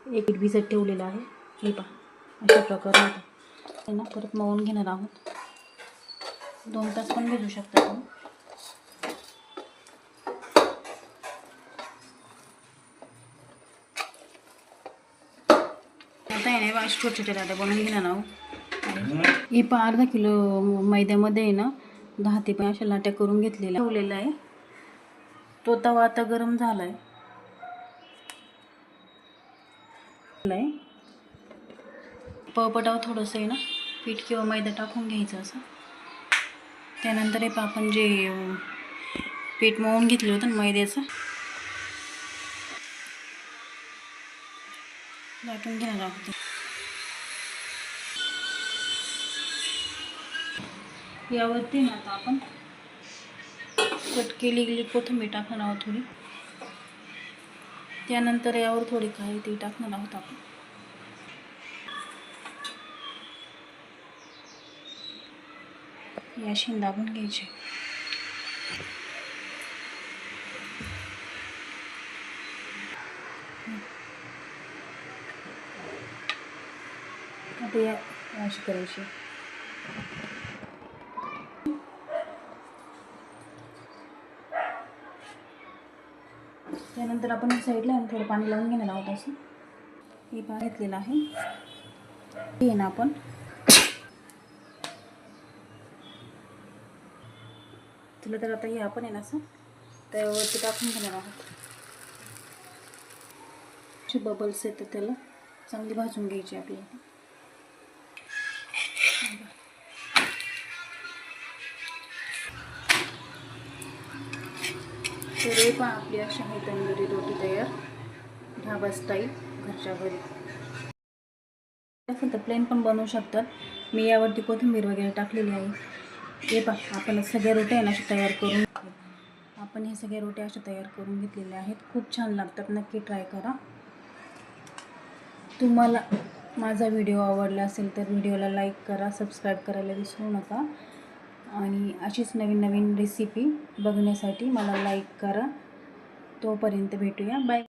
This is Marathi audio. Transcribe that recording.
एक पीठ भिजत ठेवलेलं आहे. हे पहा अशा प्रकारे आहे ना. परत मळून घेणार आहोत. 2 तास पण भिजू शकता तुम्ही. आता आहे ना छोटे छोटे लाटा बनवून घेणार आहोत. हे पहा अर्धा किलो मैद्यामध्ये आहे ना 10 ते 15 अशा लाट्या करून घेतलेल्या ठेवलेला आहे. तो तवा आता गरम झाला आहे. पळपटावर थोडंसं आहे ना पीठ किंवा मैदा टाकून घ्यायचं असं. त्यानंतर हे आपण जे पीठ मळून घेतलं होतं ना मैद्याचं लाटून घेणार आहोत. यावरती ना आता आपण कट केलेली कोथिंबीर टाकणार आहोत थोडी. त्यानंतर यावर थोडी काही ती टाकणार आहोत आपण. याशी दाबून घ्यायचे. आता या अशी करायची. त्यानंतर आपण साईडला थोडं पाणी लावून घेणार आहोत असं. हे पाणी घेतलेलं आहे. हे ना आपण तुला तर आता हे आपण आहे ना असं त्यावरती टाकून घेणार आहोत. असे बबल्स येतात त्याला चांगली भाजून घ्यायची आपल्याला. तर हे पण आपली अशी आहे तंदुरी रोटी तयार ढाबा स्टाईल घरच्या घरी. असेल तर प्लेन पण बनवू शकतात. मी यावरती कोथिंबीर वगैरे टाकलेली आहे. हे पहा आपण सगळ्या रोट्या आहे ना अशा तयार करून आपण हे सगळ्या रोट्या अशा तयार करून घेतलेल्या आहेत. खूप छान लागतात. नक्की ट्राय करा. तुम्हाला माझा व्हिडिओ आवडला असेल तर व्हिडिओला लाईक करा, सबस्क्राईब करायला विसरू नका. आणि अशीच नवीन नवीन रेसिपी बघण्यासाठी मला लाईक करा. तोपर्यंत भेटूया. बाय.